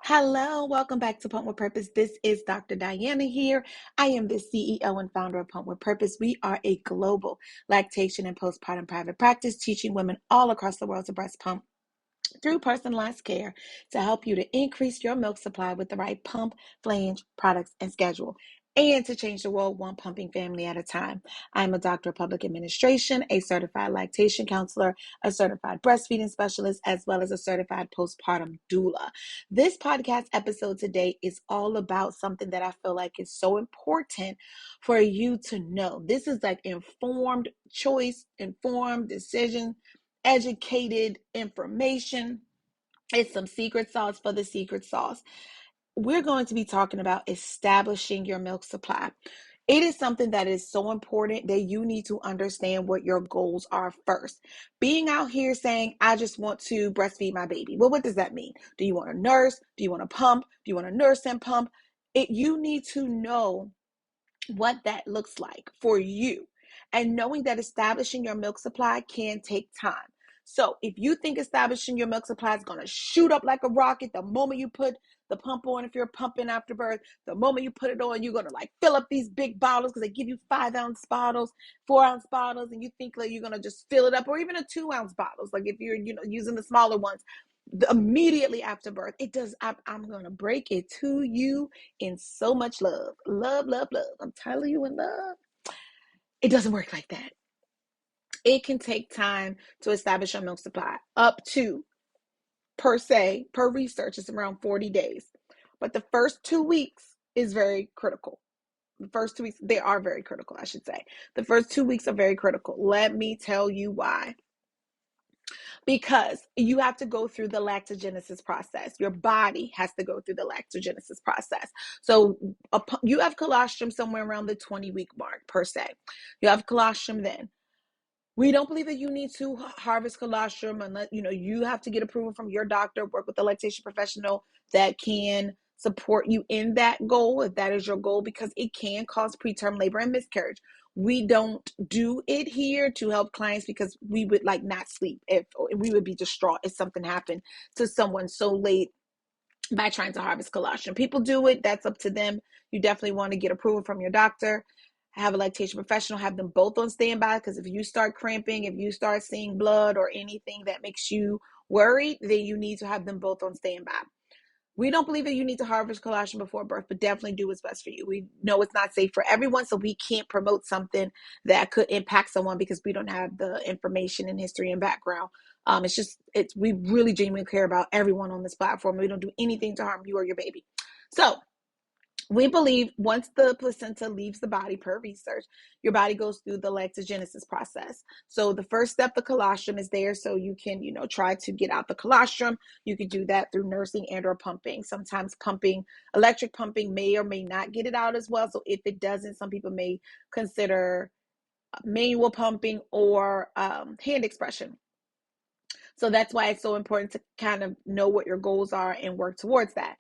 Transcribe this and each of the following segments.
Hello, welcome back to Pump with Purpose. This is Dr. Diana here. I am the CEO and founder of Pump with Purpose. We are a global lactation and postpartum private practice teaching women all across the world to breast pump through personalized care to help you to increase your milk supply with the right pump, flange, products, and schedule, and to change the world one pumping family at a time. I'm a doctor of public administration, a certified lactation counselor, a certified breastfeeding specialist, as well as a certified postpartum doula. This podcast episode today is all about something that I feel like is so important for you to know. This is like informed choice, informed decision, educated information. It's some secret sauce for the secret sauce. We're going to be talking about establishing your milk supply. It is something that is so important that you need to understand what your goals are first. Being out here saying, I just want to breastfeed my baby. Well, what does that mean? Do you want to nurse? Do you want to pump? Do you want to nurse and pump? You need to know what that looks like for you. And knowing that establishing your milk supply can take time. So if you think establishing your milk supply is going to shoot up like a rocket the moment you put the pump on, if you're pumping after birth, the moment you put it on, you're going to like fill up these big bottles because they give you 5-ounce bottles, 4-ounce bottles, and you think like you're going to just fill it up, or even a 2-ounce bottles. Like if you're, using the smaller ones, immediately after birth, it does. I'm going to break it to you in so much love. Love, love, love. I'm telling you in love. It doesn't work like that. It can take time to establish your milk supply, up to, per research, it's around 40 days. But the first 2 weeks is very critical. The first 2 weeks, they are very critical, I should say. The first 2 weeks are very critical. Let me tell you why. Because you have to go through the lactogenesis process. Your body has to go through the lactogenesis process. So you have colostrum somewhere around the 20-week mark, per se. You have colostrum then. We don't believe that you need to harvest colostrum unless, you have to get approval from your doctor, work with a lactation professional that can support you in that goal, if that is your goal, because it can cause preterm labor and miscarriage. We don't do it here to help clients because we would like not sleep if we would be distraught if something happened to someone so late by trying to harvest colostrum. People do it, that's up to them. You definitely want to get approval from your doctor, have a lactation professional, have them both on standby, because if you start cramping, if you start seeing blood or anything that makes you worried, then you need to have them both on standby. We don't believe that you need to harvest colostrum before birth, but definitely do what's best for you. We know it's not safe for everyone, so we can't promote something that could impact someone because we don't have the information and history and background. We really genuinely care about everyone on this platform. We don't do anything to harm you or your baby. So we believe once the placenta leaves the body, per research, your body goes through the lactogenesis process. So the first step, the colostrum is there. So you can, try to get out the colostrum. You could do that through nursing and or pumping. Sometimes electric pumping may or may not get it out as well. So if it doesn't, some people may consider manual pumping or hand expression. So that's why it's so important to kind of know what your goals are and work towards that.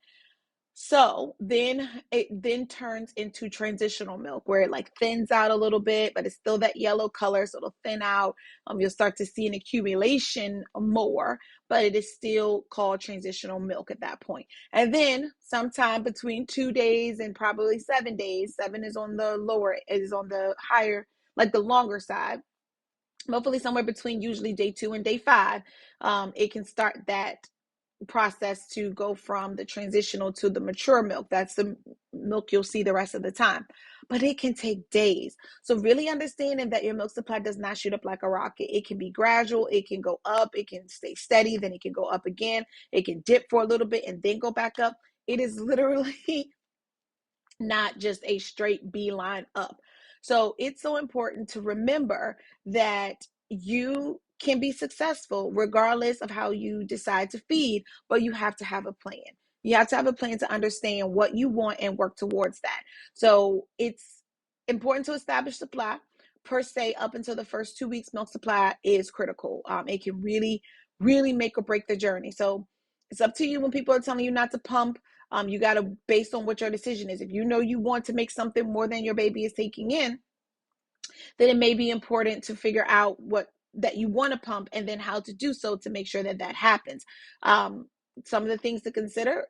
So then it turns into transitional milk, where it like thins out a little bit, but it's still that yellow color. So it'll thin out. You'll start to see an accumulation more, but it is still called transitional milk at that point. And then sometime between 2 days and probably 7 days, 7 is on the lower, is on the higher, like the longer side. Hopefully somewhere between usually day 2 and day 5, it can start that process to go from the transitional to the mature milk. That's the milk you'll see the rest of the time, but it can take days. So really understanding that your milk supply does not shoot up like a rocket. It can be gradual, it can go up, it can stay steady, then it can go up again, it can dip for a little bit and then go back up. It is literally not just a straight beeline up. So it's so important to remember that you can be successful regardless of how you decide to feed, but you have to have a plan. You have to have a plan to understand what you want and work towards that. So it's important to establish supply. Per se, up until the first 2 weeks, milk supply is critical. It can really, really make or break the journey. So it's up to you when people are telling you not to pump. You got to, based on what your decision is. If you know you want to make something more than your baby is taking in, then it may be important to figure out what that you want to pump and then how to do so to make sure that that happens. some of the things to consider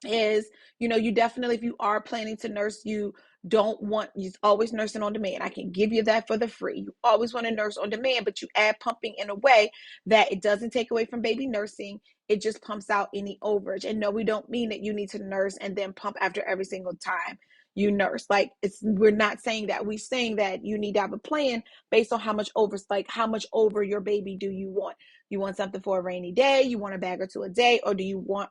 is, you definitely, if you are planning to nurse, you don't want, you always nursing on demand. I can give you that for the free. You always want to nurse on demand, but you add pumping in a way that it doesn't take away from baby nursing. It just pumps out any overage. And no, we don't mean that you need to nurse and then pump after every single time you nurse. Like, we're not saying that. We're saying that you need to have a plan based on how much over your baby do you want. You want something for a rainy day, you want a bag or two a day, or do you want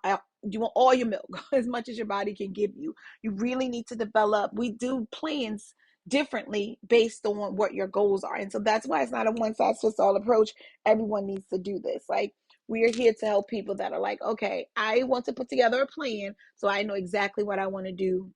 all your milk as much as your body can give you? You really need to develop. We do plans differently based on what your goals are. And so that's why it's not a one size fits all approach. Everyone needs to do this. Like, we are here to help people that are like, okay, I want to put together a plan so I know exactly what I want to do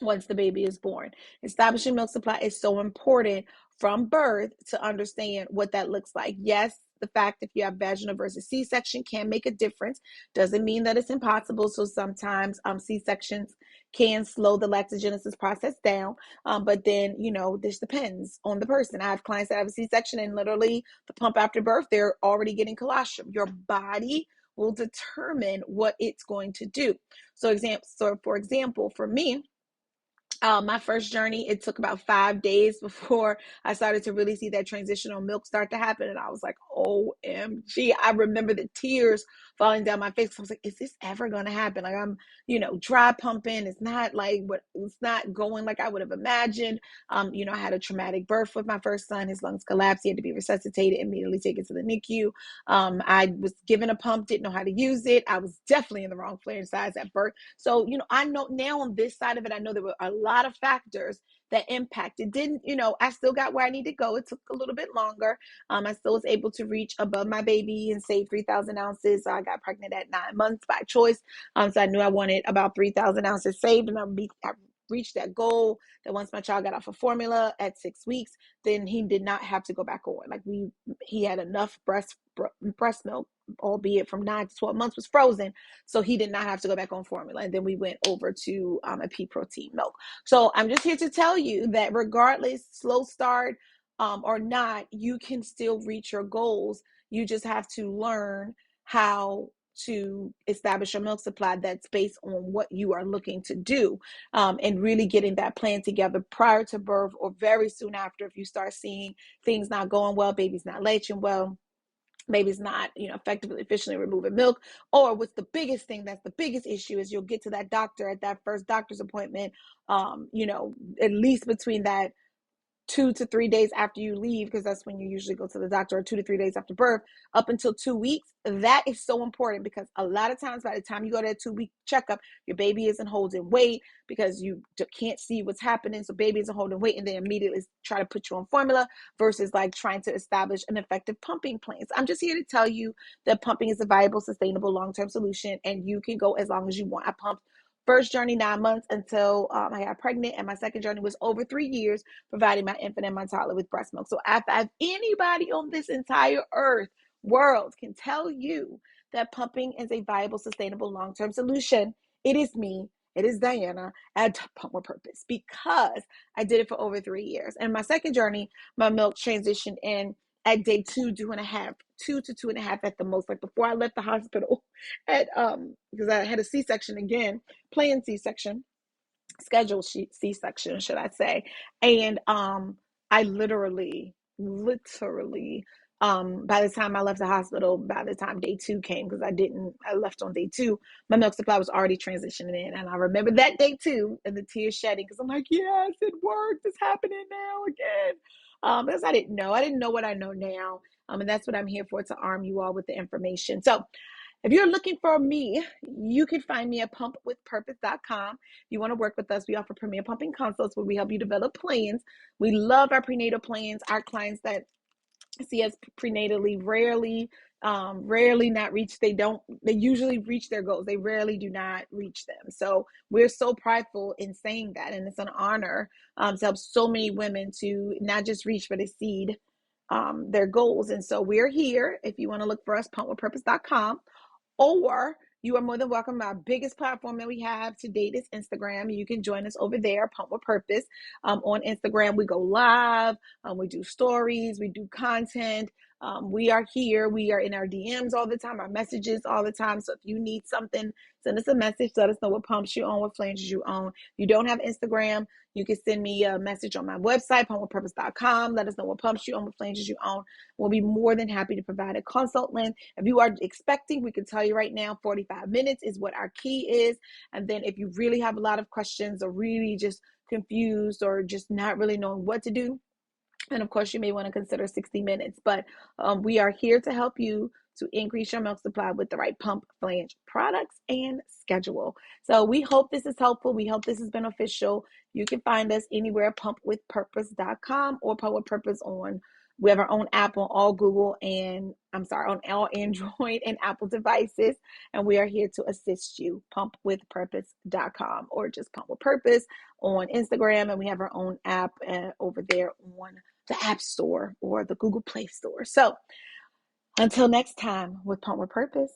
once the baby is born. Establishing milk supply is so important from birth to understand what that looks like. Yes, the fact if you have vaginal versus C-section can make a difference. Doesn't mean that it's impossible. So sometimes C-sections can slow the lactogenesis process down. But then, this depends on the person. I have clients that have a C-section and literally the pump after birth, they're already getting colostrum. Your body will determine what it's going to do. So for example, for me, my first journey, it took about 5 days before I started to really see that transitional milk start to happen. And I was like, OMG. I remember the tears falling down my face. I was like, is this ever going to happen? Like, I'm, dry pumping. It's not it's not going like I would have imagined. I had a traumatic birth with my first son. His lungs collapsed. He had to be resuscitated, immediately taken to the NICU. I was given a pump, didn't know how to use it. I was definitely in the wrong flaring size at birth. So, I know now on this side of it, I know there were a lot of factors that impacted. Didn't, I still got where I need to go. It took a little bit longer. I still was able to reach above my baby and save 3,000 ounces. So I got pregnant at 9 months by choice. So I knew I wanted about 3,000 ounces saved, and I reached that goal that once my child got off of formula at 6 weeks, then he did not have to go back on. Like, he had enough breast milk, albeit from 9 to 12 months was frozen. So he did not have to go back on formula. And then we went over to a pea protein milk. So I'm just here to tell you that regardless, slow start or not, you can still reach your goals. You just have to learn how to establish a milk supply that's based on what you are looking to do, and really getting that plan together prior to birth or very soon after. If you start seeing things not going well, baby's not latching well, baby's not, effectively, efficiently removing milk, or what's the biggest thing, that's the biggest issue, is you'll get to that doctor at that first doctor's appointment, at least between that 2 to 3 days after you leave, because that's when you usually go to the doctor, or 2 to 3 days after birth, up until 2 weeks. That is so important, because a lot of times by the time you go to that 2-week checkup, your baby isn't holding weight because you can't see what's happening. So baby isn't holding weight, and they immediately try to put you on formula versus like trying to establish an effective pumping plan. So I'm just here to tell you that pumping is a viable, sustainable, long-term solution, and you can go as long as you want. I pumped first journey 9 months until I got pregnant, and my second journey was over 3 years, providing my infant and my toddler with breast milk. So if anybody on this entire world can tell you that pumping is a viable, sustainable, long-term solution, it is me. It is Diana at Pump with Purpose, because I did it for over 3 years. And my second journey, my milk transitioned in at day 2 to 2.5 at the most. Like, before I left the hospital at because I had a C-section again, planned C-section, scheduled C-section, should I say. And I literally by the time I left the hospital, by the time day 2 came, because I left on day 2, my milk supply was already transitioning in. And I remember that day 2 and the tears shedding, because I'm like, yes, it worked. It's happening now again. Because I didn't know what I know now. And that's what I'm here for, to arm you all with the information. So if you're looking for me, you can find me at pumpwithpurpose.com. If you want to work with us, we offer premier pumping consults where we help you develop plans. We love our prenatal plans. Our clients that see us prenatally rarely not reach, they usually reach their goals. They rarely do not reach them. So we're so prideful in saying that, and it's an honor to help so many women to not just reach but exceed their goals. And so we're here. If you want to look for us, pumpwithpurpose.com, or you are more than welcome. Our biggest platform that we have to date is Instagram. You can join us over there, Pump with Purpose. On Instagram, we go live. We do stories. We do content. We are here. We are in our DMs all the time, our messages all the time. So if you need something, send us a message. Let us know what pumps you own, what flanges you own. If you don't have Instagram, you can send me a message on my website, pumpwithpurpose.com. Let us know what pumps you own, what flanges you own. We'll be more than happy to provide a consult length. If you are expecting, we can tell you right now, 45 minutes is what our key is. And then if you really have a lot of questions or really just confused or just not really knowing what to do, and of course, you may want to consider 60 minutes, but we are here to help you to increase your milk supply with the right pump, flange products, and schedule. So we hope this is helpful. We hope this is beneficial. You can find us anywhere, pumpwithpurpose.com or Pump with Purpose on. We have our own app on all Google and on all Android and Apple devices. And we are here to assist you, pumpwithpurpose.com or just Pump with Purpose on Instagram. And we have our own app over there on the App Store or the Google Play Store. So until next time with Pump with Purpose.